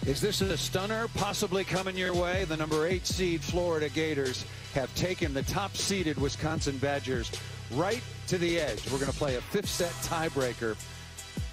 Is this a stunner possibly coming your way? The number 8 seed Florida Gators have taken the top-seeded Wisconsin Badgers right to the edge. We're going to play a 5th set tiebreaker.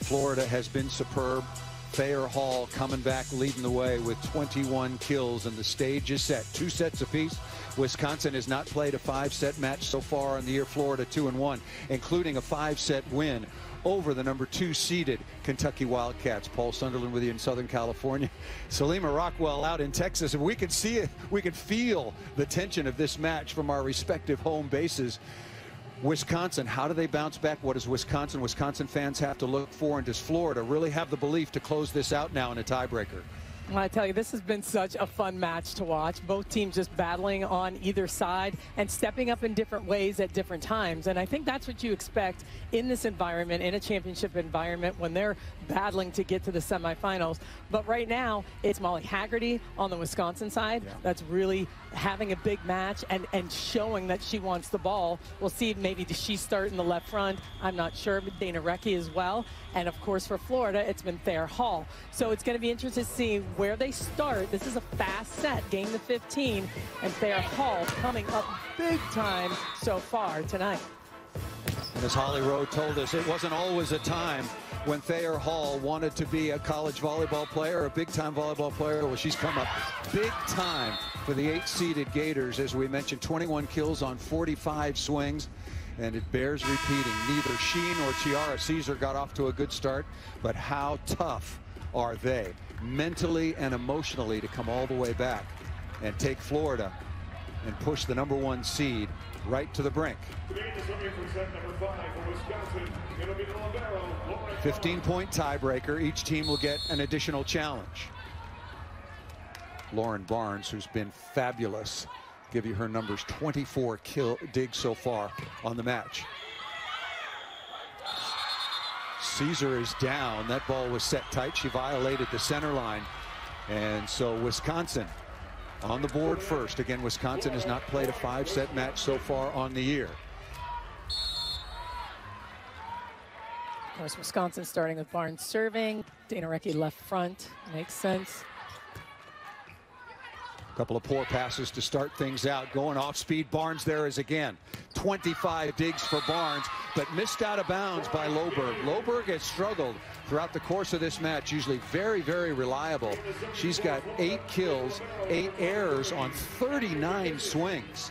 Florida has been superb. Thayer Hall coming back, leading the way with 21 kills, and the stage is set. 2 sets apiece. Wisconsin has not played a 5-set match so far in the year. Florida 2-1, including a 5-set win over the number 2 seeded Kentucky Wildcats. Paul Sunderland with you in Southern California. Salima Rockwell out in Texas, and we could see it. We could feel the tension of this match from our respective home bases. Wisconsin, how do they bounce back? What does Wisconsin fans have to look for? And does Florida really have the belief to close this out now in a tiebreaker? Well, I tell you, this has been such a fun match to watch. Both teams just battling on either side and stepping up in different ways at different times. And I think that's what you expect in this environment, in a championship environment, when they're battling to get to the semifinals. But right now, it's Molly Haggerty on the Wisconsin side that's really having a big match and showing that she wants the ball. We'll see, maybe does she start in the left front? I'm not sure, but Dana Recchi as well. And of course, for Florida, it's been Thayer Hall. So it's going to be interesting to see where they start. This is a fast set, game to 15, and Thayer Hall coming up big time so far tonight. And as Holly Rowe told us, it wasn't always a time when Thayer Hall wanted to be a college volleyball player, a big-time volleyball player. Well, she's come up big time for the 8-seeded Gators. As we mentioned, 21 kills on 45 swings. And it bears repeating, neither she nor Chiara Caesar got off to a good start, but how tough are they mentally and emotionally to come all the way back and take Florida and push the number 1 seed right to the brink. 15-point tiebreaker. Each team will get an additional challenge. Lauren Barnes, who's been fabulous, give you her numbers, 24 digs so far on the match. Caesar is down. That ball was set tight. She violated the center line. And so Wisconsin on the board first. Again, Wisconsin has not played a 5-set match so far on the year. Of course, Wisconsin starting with Barnes serving. Dana Recchi left front. Makes sense. A couple of poor passes to start things out. Going off speed. Barnes there is again. 25 digs for Barnes, but missed out of bounds by Loberg. Loberg has struggled throughout the course of this match. Usually very, very reliable. She's got 8 kills, 8 errors on 39 swings.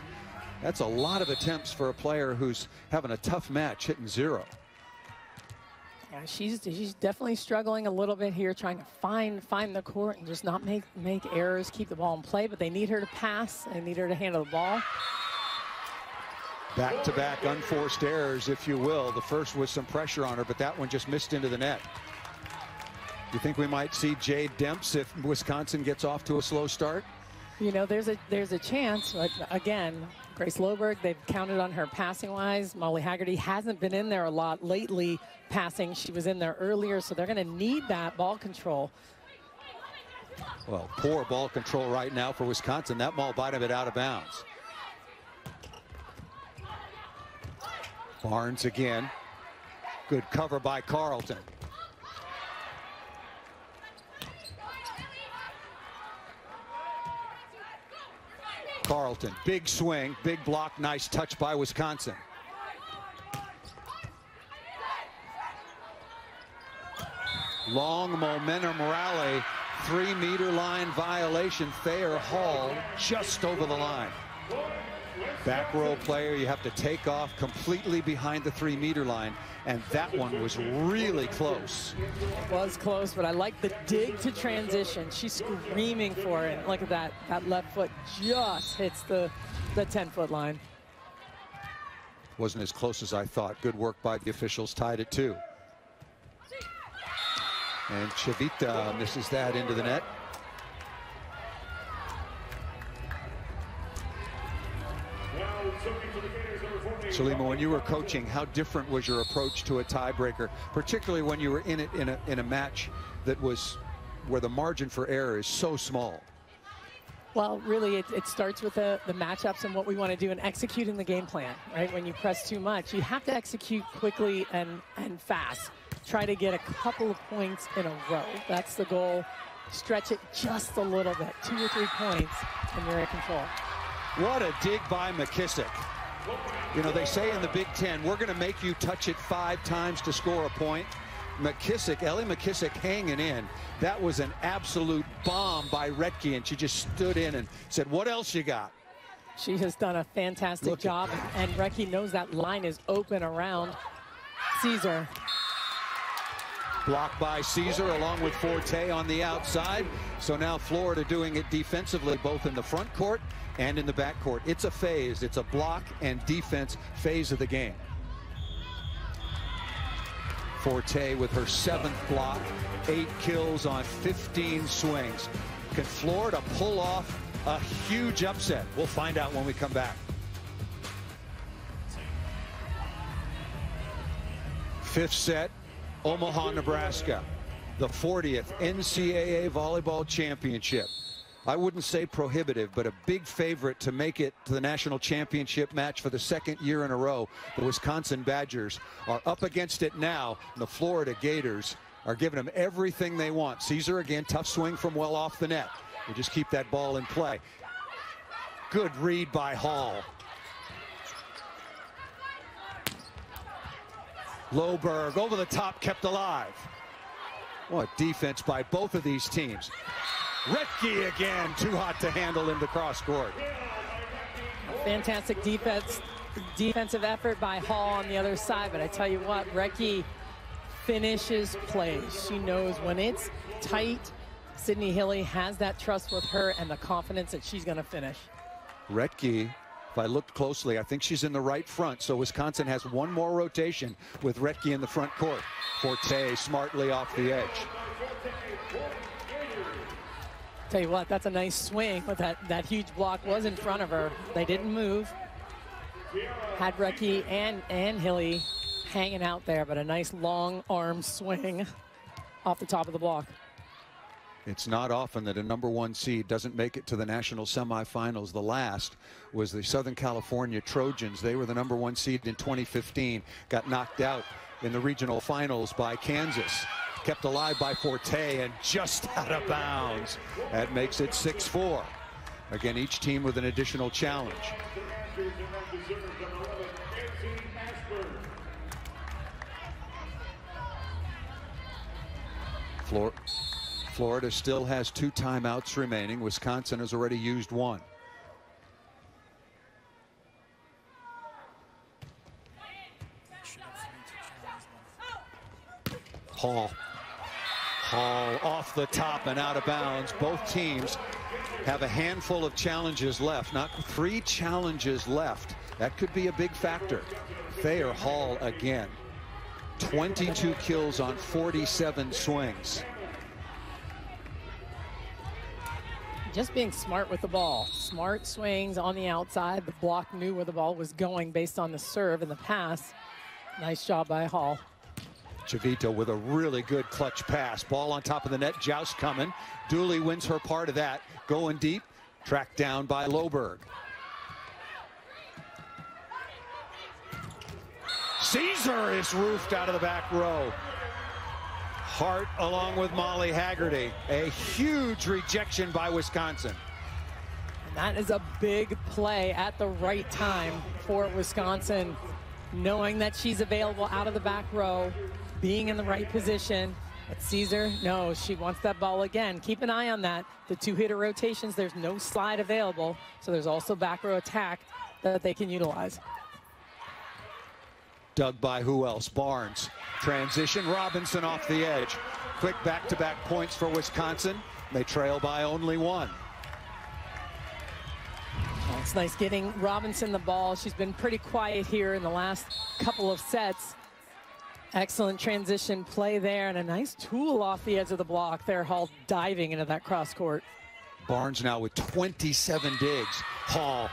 That's a lot of attempts for a player who's having a tough match, hitting 0. Yeah, she's definitely struggling a little bit here, trying to find the court and just not make errors, keep the ball in play. But they need her to pass. They need her to handle the ball. Back-to-back unforced errors, if you will. The first was some pressure on her, but that one just missed into the net. You think we might see Jade Demps if Wisconsin gets off to a slow start? You know, there's a chance, but again, Grace Loberg, they've counted on her passing-wise. Molly Haggerty hasn't been in there a lot lately passing. She was in there earlier, so they're going to need that ball control. Well, poor ball control right now for Wisconsin. That ball might have it out of bounds. Barnes again. Good cover by Carlton. Carlton, big swing, big block, nice touch by Wisconsin. Long momentum rally, 3-meter line violation. Thayer Hall just over the line. Back row player, you have to take off completely behind the 3-meter line, and that one was really close. It was close, but I like the dig to transition. She's screaming for it. Look at that. That left foot just hits the 10-foot line. Wasn't as close as I thought. Good work by the officials. Tied it 2. And Chavita misses that into the net. Salima, when you were coaching, how different was your approach to a tiebreaker, particularly when you were in it in a match that was where the margin for error is so small? Well, really, it starts with the matchups and what we want to do and executing the game plan, right? When you press too much, you have to execute quickly and fast. Try to get a couple of points in a row. That's the goal. stretch it just a little bit, 2 or 3 points, and you're in control. What a dig by McKissick. You know, they say in the Big Ten, we're going to make you touch it 5 times to score a point. Ellie McKissick hanging in. That was an absolute bomb by Retke, and she just stood in and said, what else you got? She has done a fantastic job, and Retke knows that line is open around Caesar. Blocked by Caesar along with Forte on the outside. So now Florida doing it defensively, both in the front court and in the back court. It's a phase. It's a block and defense phase of the game. Forte with her 7th block, 8 kills on 15 swings. Can Florida pull off a huge upset? We'll find out when we come back. 5th set, Omaha, Nebraska, the 40th NCAA volleyball championship. I wouldn't say prohibitive, but a big favorite to make it to the national championship match for the 2nd year in a row. The Wisconsin Badgers are up against it now. The Florida Gators are giving them everything they want. Caesar again, tough swing from well off the net. We just keep that ball in play. Good read by Hall. Loberg over the top, kept alive. What defense by both of these teams. Retke again, too hot to handle into cross court. Fantastic defensive effort by Hall on the other side, but I tell you what, Retke finishes plays. She knows when it's tight, Sydney Hilly has that trust with her and the confidence that she's going to finish. Retke, if I look closely, I think she's in the right front, so Wisconsin has one more rotation with Retke in the front court. Forte smartly off the edge. Tell you what, that's a nice swing, but that huge block was in front of her. They didn't move. Had Retke and Hilly hanging out there, but a nice long arm swing off the top of the block. It's not often that a #1 seed doesn't make it to the national semifinals. The last was the Southern California Trojans. They were the #1 seed in 2015, got knocked out in the regional finals by Kansas. Kept alive by Forte and just out of bounds. That makes it 6-4. Again, each team with an additional challenge. Florida still has 2 timeouts remaining. Wisconsin has already used 1. Hall off the top and out of bounds. Both teams have a handful of challenges left, not 3 challenges left. That could be a big factor. Thayer Hall again. 22 kills on 47 swings. Just being smart with the ball. Smart swings on the outside. The block knew where the ball was going based on the serve and the pass. Nice job by Hall. Chavito with a really good clutch pass. Ball on top of the net. Joust coming. Dooley wins her part of that. Going deep. Tracked down by Loberg. Caesar is roofed out of the back row. Hart along with Molly Haggerty. A huge rejection by Wisconsin. And that is a big play at the right time for Wisconsin. Knowing that she's available out of the back row. Being in the right position. But Caesar, no, she wants that ball again. Keep an eye on that. The 2-hitter rotations, there's no slide available. So there's also back row attack that they can utilize. Dug by who else? Barnes. Transition. Robinson off the edge. Quick back-to-back points for Wisconsin. They trail by only 1. Well, it's nice getting Robinson the ball. She's been pretty quiet here in the last couple of sets. Excellent transition play there and a nice tool off the edge of the block there. Hall diving into that cross court. Barnes now with 27 digs. Hall.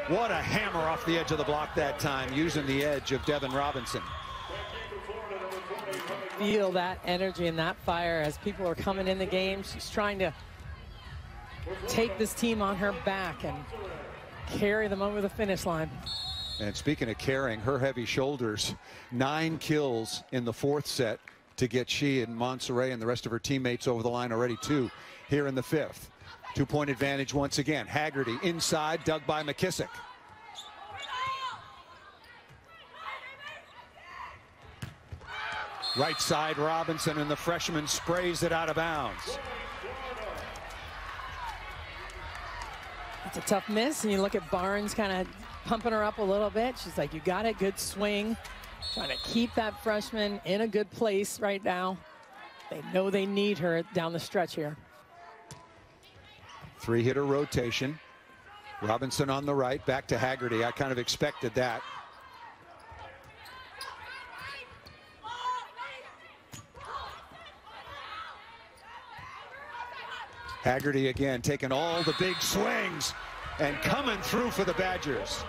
What a hammer off the edge of the block that time, using the edge of Devin Robinson. Feel that energy and that fire as people are coming in the game. She's trying to take this team on her back and carry them over the finish line. And speaking of carrying, her heavy shoulders, 9 kills in the 4th set to get she and Monserrat and the rest of her teammates over the line already, too. here in the 5th. 2-point advantage once again. Haggerty inside, dug by McKissick. Right side Robinson, and the freshman sprays it out of bounds. It's a tough miss, and you look at Barnes kind of pumping her up a little bit. She's like, you got it, good swing. Trying to keep that freshman in a good place right now. They know they need her down the stretch here. 3-hitter rotation. Robinson on the right, back to Haggerty. I kind of expected that. Haggerty again taking all the big swings and coming through for the Badgers.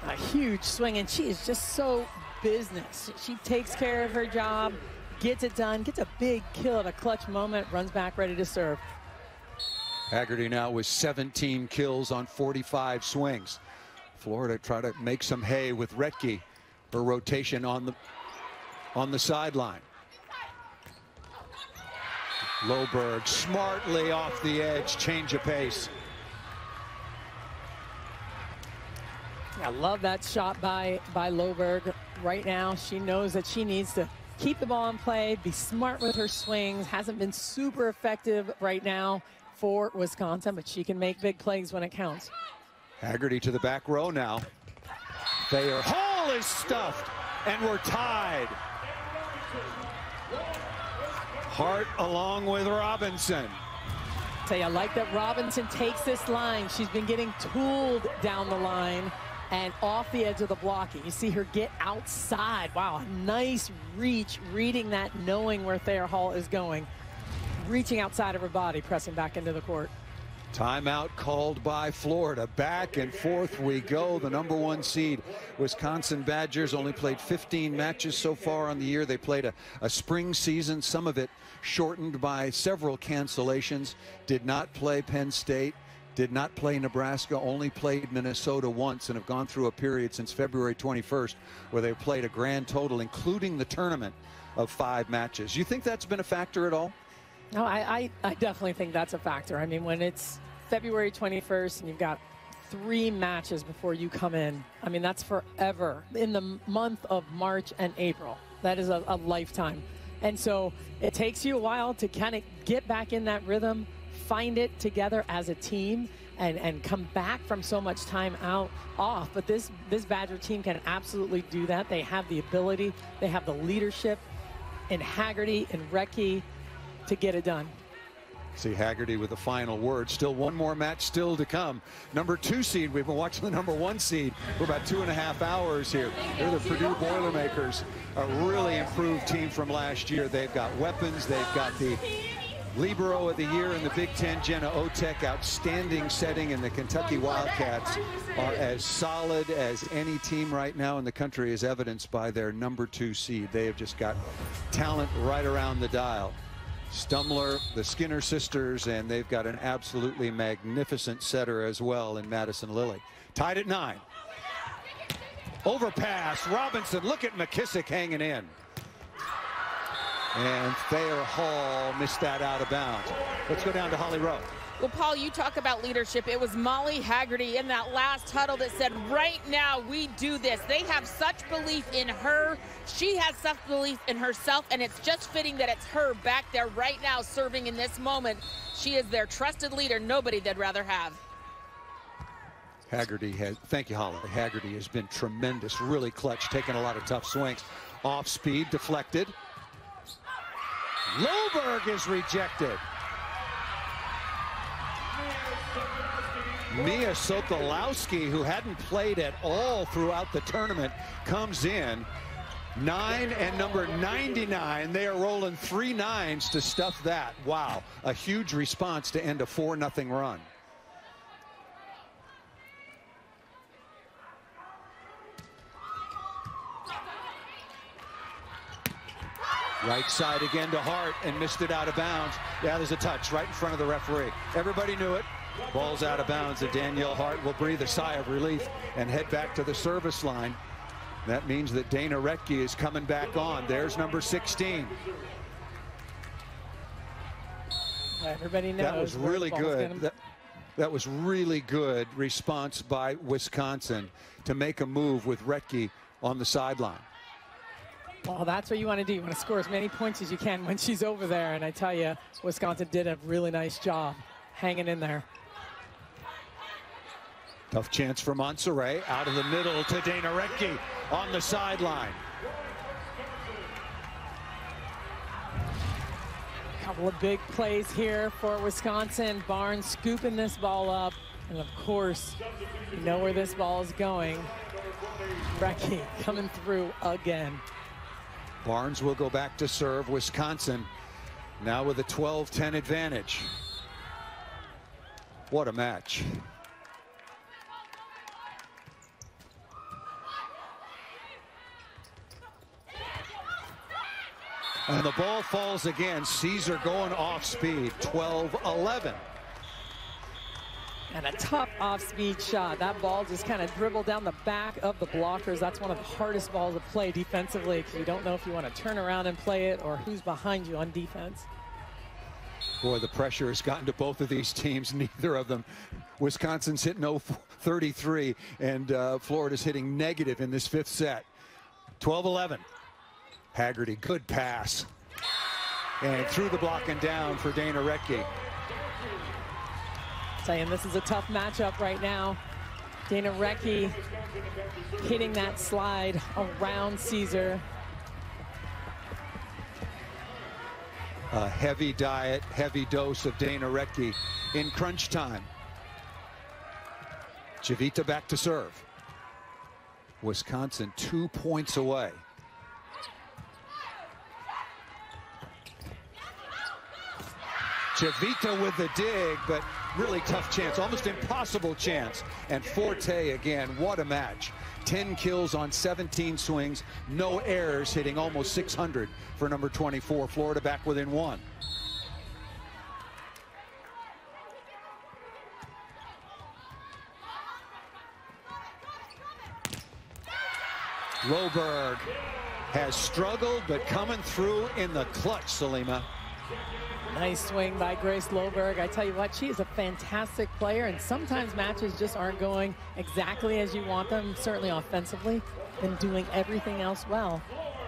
A huge swing, and she is just so business. She takes care of her job, gets it done, gets a big kill at a clutch moment, runs back ready to serve. Haggerty now with 17 kills on 45 swings. Florida try to make some hay with Retke. Her rotation on the sideline. Loberg smartly off the edge, change of pace. I love that shot by Loberg. Right now, she knows that she needs to keep the ball in play, be smart with her swings. Hasn't been super effective right now for Wisconsin, but she can make big plays when it counts. Haggerty to the back row now. Thayer Hall is stuffed, and we're tied. Hart along with Robinson. Tell you, I like that Robinson takes this line. She's been getting tooled down the line and off the edge of the blocking. You see her get outside. Wow, nice reach, reading that, knowing where Thayer Hall is going. Reaching outside of her body, pressing back into the court. Timeout called by Florida. Back and forth we go. The #1 seed Wisconsin Badgers only played 15 matches so far on the year. They played a spring season, some of it shortened by several cancellations. Did not play Penn State, did not play Nebraska, only played Minnesota once, and have gone through a period since February 21st where they've played a grand total, including the tournament, of 5 matches. You think that's been a factor at all? No, I definitely think that's a factor. I mean, when it's February 21st and you've got 3 matches before you come in, I mean, that's forever. In the month of March and April, that is a lifetime. And so it takes you a while to kind of get back in that rhythm, find it together as a team, and come back from so much time off. But this Badger team can absolutely do that. They have the ability, they have the leadership in Haggerty and Retke to get it done. See Haggerty with the final word. Still one more match still to come. #2 seed. We've been watching the #1 seed for about 2.5 hours here. They're the Purdue Boilermakers, a really improved team from last year. They've got weapons. They've got the Libero of the Year in the Big Ten, Jenna Otek, outstanding setting, and the Kentucky Wildcats are as solid as any team right now in the country, as evidenced by their #2 seed. They have just got talent right around the dial. Stumler, the Skinner sisters, and they've got an absolutely magnificent setter as well in Madison Lilly. Tied at 9. Overpass, Robinson, look at McKissick hanging in. And Thayer Hall missed that out of bounds. Let's go down to Holly Rowe. Well, Paul, you talk about leadership. It was Molly Haggerty in that last huddle that said, right now we do this. They have such belief in her. She has such belief in herself, and it's just fitting that it's her back there right now serving in this moment. She is their trusted leader. Nobody they'd rather have. Haggerty has, thank you, Holly. Haggerty has been tremendous, really clutch, taking a lot of tough swings. Off speed, deflected. Loberg is rejected. Mia Sokolowski, who hadn't played at all throughout the tournament, comes in. 9 and number 99. They are rolling 3 9s to stuff that. Wow, a huge response to end a 4-0 run. Right side again to Hart, and missed it out of bounds. Yeah, there's a touch right in front of the referee. Everybody knew it. Ball's out of bounds, and Danielle Hart will breathe a sigh of relief and head back to the service line. That means that Dana Retke is coming back on. There's number 16. Everybody knows that was really good. That was really good response by Wisconsin to make a move with Retke on the sideline. Well, that's what you want to do. You want to score as many points as you can when she's over there. And I tell you, Wisconsin did a really nice job hanging in there. Tough chance for Monserrat. Out of the middle to Dana Retke on the sideline. Couple of big plays here for Wisconsin. Barnes scooping this ball up. And of course, you know where this ball is going. Retke coming through again. Barnes will go back to serve. Wisconsin now with a 12-10 advantage. What a match. And the ball falls again. Caesar going off speed. 12-11. And a tough off-speed shot. That ball just kind of dribbled down the back of the blockers. That's one of the hardest balls to play defensively because you don't know if you want to turn around and play it or who's behind you on defense. Boy, the pressure has gotten to both of these teams. Neither of them. Wisconsin's hitting 0-33, and Florida's hitting negative in this fifth set. 12-11. Haggerty, good pass. And through the block and down for Dana Retke. Saying this is a tough matchup right now. Dana Retke hitting that slide around Caesar. A heavy diet, heavy dose of Dana Retke in crunch time. Civita back to serve. Wisconsin 2 points away. Civita with the dig, but really tough chance, almost impossible chance. And Forte again, what a match. 10 kills on 17 swings, no errors, hitting almost 600 for number 24. Florida back within one. Loberg has struggled, but coming through in the clutch, Salima. Nice swing by Grace Loberg. I tell you what, she is a fantastic player, and sometimes matches just aren't going exactly as you want them, certainly offensively, and doing everything else well.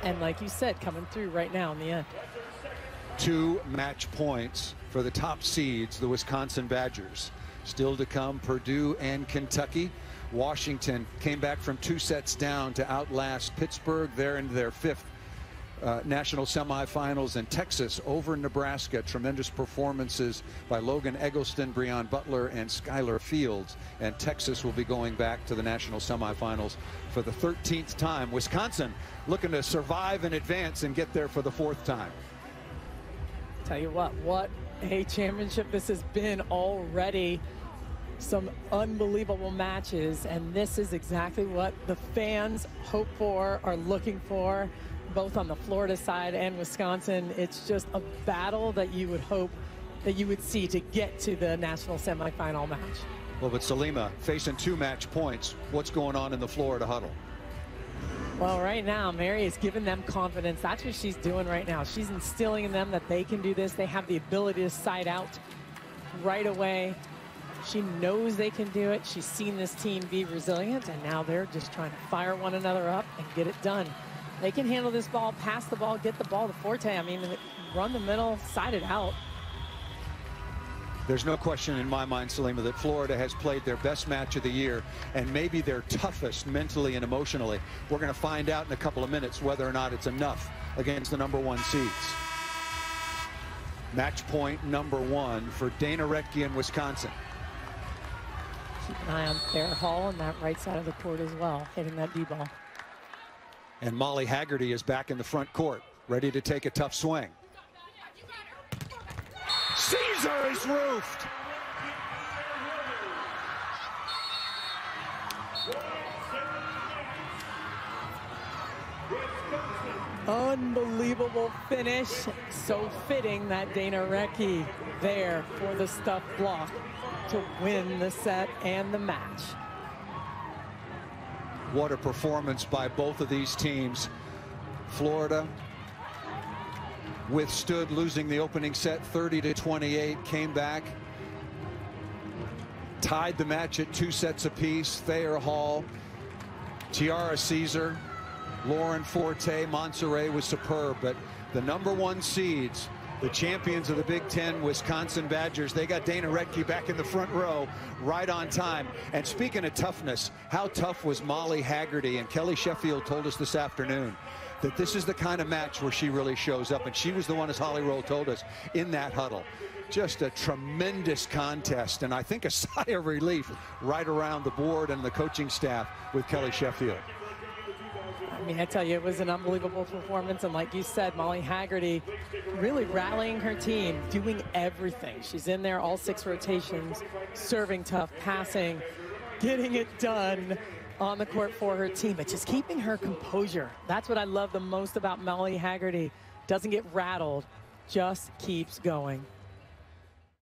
And like you said, coming through right now in the end. 2 match points for the top seeds, the Wisconsin Badgers. Still to come, Purdue and Kentucky. Washington came back from 2 sets down to outlast Pittsburgh. They're into their 5th national semifinals, and Texas over Nebraska. Tremendous performances by Logan Eggleston, Breon Butler, and Skylar Fields. And Texas will be going back to the national semifinals for the 13th time. Wisconsin looking to survive and advance and get there for the 4th time. Tell you what a championship this has been already. Some unbelievable matches, and this is exactly what the fans hope for, are looking for, both on the Florida side and Wisconsin. It's just a battle that you would hope that you would see to get to the national semifinal match. Well, but Salima, facing 2 match points, what's going on in the Florida huddle? Well, right now, Mary is giving them confidence. That's what she's doing right now. She's instilling in them that they can do this. They have the ability to side out right away. She knows they can do it. She's seen this team be resilient, and now they're just trying to fire one another up and get it done. They can handle this ball, pass the ball, get the ball to Forte. I mean, run the middle, side it out. There's no question in my mind, Salima, that Florida has played their best match of the year and maybe their toughest mentally and emotionally. We're going to find out in a couple of minutes whether or not it's enough against the #1 seeds. Match point #1 for Dana Retke in Wisconsin. Keep an eye on Thayer Hall on that right side of the court as well, hitting that D-ball. And Molly Haggerty is back in the front court, ready to take a tough swing. Caesar is roofed. Unbelievable finish. So fitting that Dana Retke there for the stuff block to win the set and the match. What a performance by both of these teams. Florida withstood losing the opening set 30-28, came back, tied the match at 2 sets apiece. Thayer Hall, Tiara Caesar, Lauren Forte, Monserrat was superb, but the #1 seeds, the champions of the Big Ten, Wisconsin Badgers, they got Dana Redke back in the front row right on time. And speaking of toughness, how tough was Molly Haggerty? And Kelly Sheffield told us this afternoon that this is the kind of match where she really shows up. And she was the one, as Holly Roll told us, in that huddle. Just a tremendous contest, and I think a sigh of relief right around the board and the coaching staff with Kelly Sheffield. I mean, I tell you, it was an unbelievable performance. And like you said, Molly Haggerty really rallying her team, doing everything. She's in there all 6 rotations, serving tough, passing, getting it done on the court for her team, but just keeping her composure. That's what I love the most about Molly Haggerty. Doesn't get rattled, just keeps going.